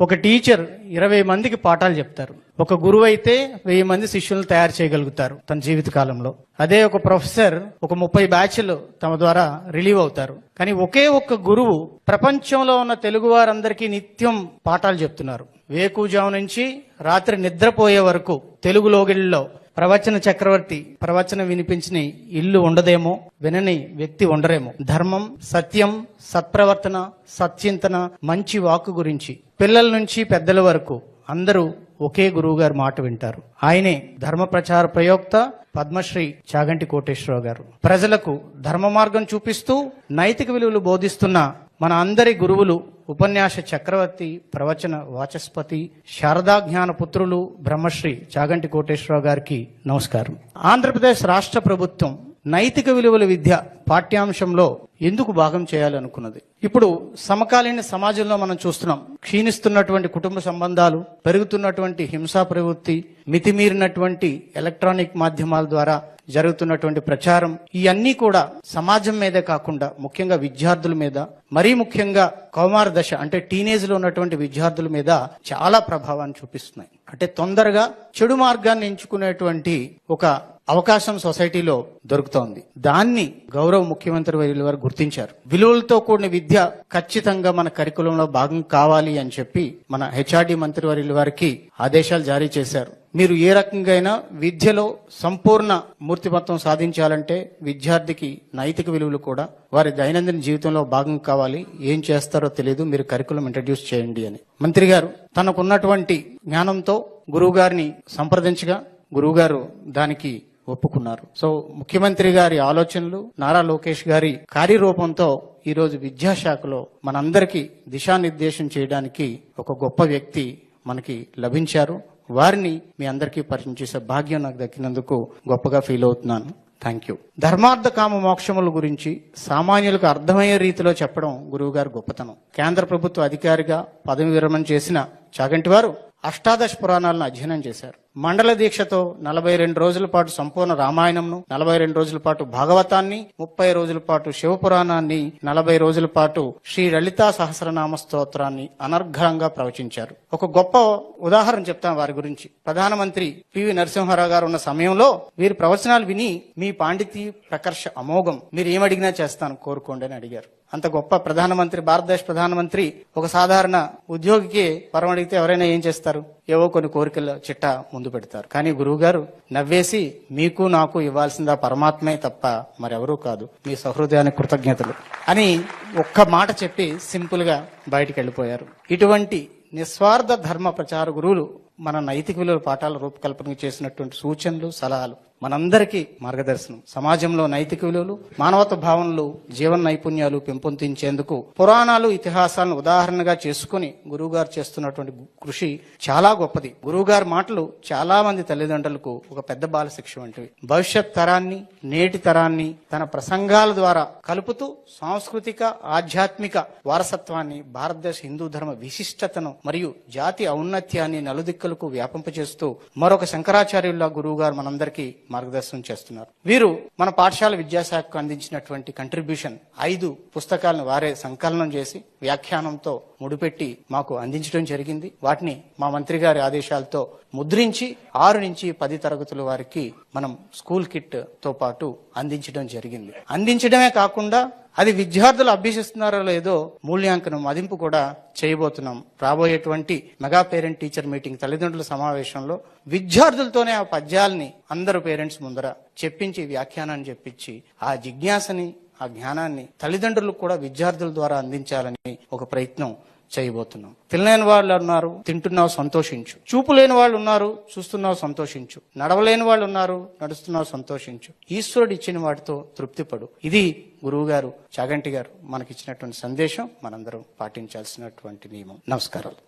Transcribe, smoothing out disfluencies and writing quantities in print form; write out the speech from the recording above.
ఒక టీచర్ 20 మందికి పాఠాలు చెప్తారు. ఒక గురువు అయితే 1000 మంది శిష్యులను తయారు చేయగలుగుతారు తన జీవిత కాలంలో. అదే ఒక ప్రొఫెసర్ ఒక 30 బ్యాచ్లు తమ ద్వారా రిలీవ్ అవుతారు. కానీ ఒకే ఒక్క గురువు ప్రపంచంలో ఉన్న తెలుగు వారందరికీ నిత్యం పాఠాలు చెప్తున్నారు. వేకుజాము నుంచి రాత్రి నిద్రపోయే వరకు తెలుగు లోగిళ్ళలో ప్రవచన చక్రవర్తి ప్రవచనం వినిపించిన ఇల్లు ఉండదేమో, వినని వ్యక్తి ఉండరేమో. ధర్మం, సత్యం, సత్ప్రవర్తన, సత్చింతన, మంచి వాక్కు గురించి పిల్లల నుంచి పెద్దల వరకు అందరూ ఒకే గురువు గారి మాట వింటారు. ఆయనే ధర్మ ప్రచార ప్రయోక్త పద్మశ్రీ చాగంటి కోటేశ్వరరావు గారు. ప్రజలకు ధర్మ మార్గం చూపిస్తూ నైతిక విలువలు బోధిస్తున్న మన అందరి గురువులు ఉపన్యాస చక్రవర్తి, ప్రవచన వాచస్పతి, శారదా జ్ఞాన పుత్రులు బ్రహ్మశ్రీ చాగంటి కోటేశ్వరరావు గారికి నమస్కారం. ఆంధ్రప్రదేశ్ రాష్ట్ర ప్రభుత్వం నైతిక విలువల విద్య పాఠ్యాంశంలో ఎందుకు భాగం చేయాలనుకున్నది? ఇప్పుడు సమకాలీన సమాజంలో మనం చూస్తున్నాం, క్షీణిస్తున్నటువంటి కుటుంబ సంబంధాలు, పెరుగుతున్నటువంటి హింసా ప్రవృత్తి, మితిమీరినటువంటి ఎలక్ట్రానిక్ మాధ్యమాల ద్వారా జరుగుతున్నటువంటి ప్రచారం, ఇవన్నీ కూడా సమాజం మీదే కాకుండా ముఖ్యంగా విద్యార్థుల మీద, మరీ ముఖ్యంగా కౌమార దశ అంటే టీనేజ్ లో ఉన్నటువంటి విద్యార్థుల మీద చాలా ప్రభావాన్ని చూపిస్తున్నాయి. అంటే తొందరగా చెడు మార్గాన్ని ఎంచుకునేటువంటి ఒక అవకాశం సొసైటీలో దొరుకుతోంది. దాన్ని గౌరవ ముఖ్యమంత్రి వర్యుల వారు గుర్తించారు. విలువలతో కూడిన విద్య ఖచ్చితంగా మన కరికులంలో భాగం కావాలి అని చెప్పి మన హెచ్ఆర్డి మంత్రి వర్యుల వారికి ఆదేశాలు జారీ చేశారు. మీరు ఏ రకంగా అయినా విద్యలో సంపూర్ణ మూర్తిమత్వం సాధించాలంటే విద్యార్థికి నైతిక విలువలు కూడా వారి దైనందిన జీవితంలో భాగం కావాలి. ఏం చేస్తారో తెలియదు, మీరు కరికులం ఇంట్రడ్యూస్ చేయండి అని మంత్రి గారు తనకున్నటువంటి జ్ఞానంతో గురువు గారిని సంప్రదించగా గురువుగారు దానికి ఒప్పుకున్నారు. సో ముఖ్యమంత్రి గారి ఆలోచనలు, నారా లోకేష్ గారి కార్యరూపంతో ఈరోజు విద్యాశాఖలో మనందరికీ దిశానిర్దేశం చేయడానికి ఒక గొప్ప వ్యక్తి మనకి లభించారు. వారిని మీ అందరికీ పరిచయం చేసే భాగ్యం నాకు దక్కినందుకు గొప్పగా ఫీల్ అవుతున్నాను. Thank you. ధర్మార్థ కామ మోక్షముల గురించి సామాన్యులకు అర్థమయ్యే రీతిలో చెప్పడం గురువు గారు గొప్పతనం. కేంద్ర ప్రభుత్వ అధికారిగా పదవి విరమణ చేసిన చాగంటి వారు అష్టాదశ పురాణాలను అధ్యయనం చేశారు. మండల దీక్షతో 42 రోజుల పాటు సంపూర్ణ రామాయణంను, 42 రోజుల పాటు భాగవతాన్ని, 30 రోజుల పాటు శివపురాణాన్ని, 40 రోజుల పాటు శ్రీ లలితా సహస్రనామ స్తోత్రాన్ని అనర్ఘంగా ప్రవచించారు. ఒక గొప్ప ఉదాహరణ చెప్తాను వారి గురించి. ప్రధానమంత్రి పివి నరసింహారావు గారు ఉన్న సమయంలో వీరి ప్రవచనాలు విని మీ పాండితీ ప్రకర్ష అమోఘం, మీరు ఏమడిగినా చేస్తాను కోరుకోండి అని అడిగారు. అంత గొప్ప ప్రధానమంత్రి, భారతదేశ ప్రధానమంత్రి ఒక సాధారణ ఉద్యోగికి వరం అడిగితే ఎవరైనా ఏం చేస్తారు? ఏవో కొన్ని కోరికల చిట్టా ముందు పెడతారు. కానీ గురువు గారు నవ్వేసి మీకు నాకు ఇవ్వాల్సిందా పరమాత్మే తప్ప మరెవరూ కాదు, మీ సహృదయానికి కృతజ్ఞతలు అని ఒక్క మాట చెప్పి సింపుల్ గా బయటికి వెళ్ళిపోయారు. ఇటువంటి నిస్వార్థ ధర్మ ప్రచార గురువులు మన నైతిక విలువల పాఠాల రూపకల్పన చేసినటువంటి సూచనలు, సలహాలు మనందరికీ మార్గదర్శనం. సమాజంలో నైతిక విలువలు, మానవత భావనలు, జీవన నైపుణ్యాలు పెంపొందించేందుకు పురాణాలు, ఇతిహాసాలను ఉదాహరణగా చేసుకుని గురువుగారు చేస్తున్నటువంటి కృషి చాలా గొప్పది. గురువుగారి మాటలు చాలా మంది తల్లిదండ్రులకు ఒక పెద్ద బాల శిక్ష వంటివి. భవిష్యత్ తరాన్ని, నేటి తరాన్ని తన ప్రసంగాల ద్వారా కలుపుతూ సాంస్కృతిక, ఆధ్యాత్మిక వారసత్వాన్ని, భారతదేశ హిందూ ధర్మ విశిష్టతను మరియు జాతి ఔన్నత్యాన్ని నలుదిక్కులకు వ్యాపింపచేస్తూ మరొక శంకరాచార్యుల్లా గురువు గారు మనందరికీ మార్గదర్శనం చేస్తున్నారు. వీరు మన పాఠశాల విద్యాశాఖకు అందించినటువంటి కంట్రిబ్యూషన్ 5 పుస్తకాలను వారే సంకలనం చేసి వ్యాఖ్యానంతో ముడిపెట్టి మాకు అందించడం జరిగింది. వాటిని మా మంత్రి గారి ఆదేశాలతో ముద్రించి 6 నుంచి 10 తరగతుల వారికి మనం స్కూల్ కిట్ తో పాటు అందించడం జరిగింది. అందించడమే కాకుండా అది విద్యార్థులు అభ్యసిస్తున్నారో లేదో మూల్యాంకనం, మదింపు కూడా చేయబోతున్నాం. రాబోయేటువంటి మెగా పేరెంట్ టీచర్ మీటింగ్, తల్లిదండ్రుల సమావేశంలో విద్యార్థులతోనే ఆ పద్యాల్ని అందరూ పేరెంట్స్ ముందర చెప్పించి, వ్యాఖ్యానాన్ని చెప్పించి ఆ జిజ్ఞాసని, ఆ జ్ఞానాన్ని తల్లిదండ్రులకు కూడా విద్యార్థుల ద్వారా అందించాలని ఒక ప్రయత్నం చేయబోతున్నాం. తినలేని వాళ్ళు ఉన్నారు, తింటున్నావు సంతోషించు. చూపు లేని వాళ్ళు ఉన్నారు, చూస్తున్నావు సంతోషించు. నడవలేని వాళ్ళు ఉన్నారు, నడుస్తున్నావు సంతోషించు. ఈశ్వరుడు ఇచ్చిన వాటితో తృప్తిపడు. ఇది గురువు గారు చాగంటి గారు మనకిచ్చినటువంటి సందేశం. మనందరం పాటించాల్సినటువంటి నియమం. నమస్కారాలు.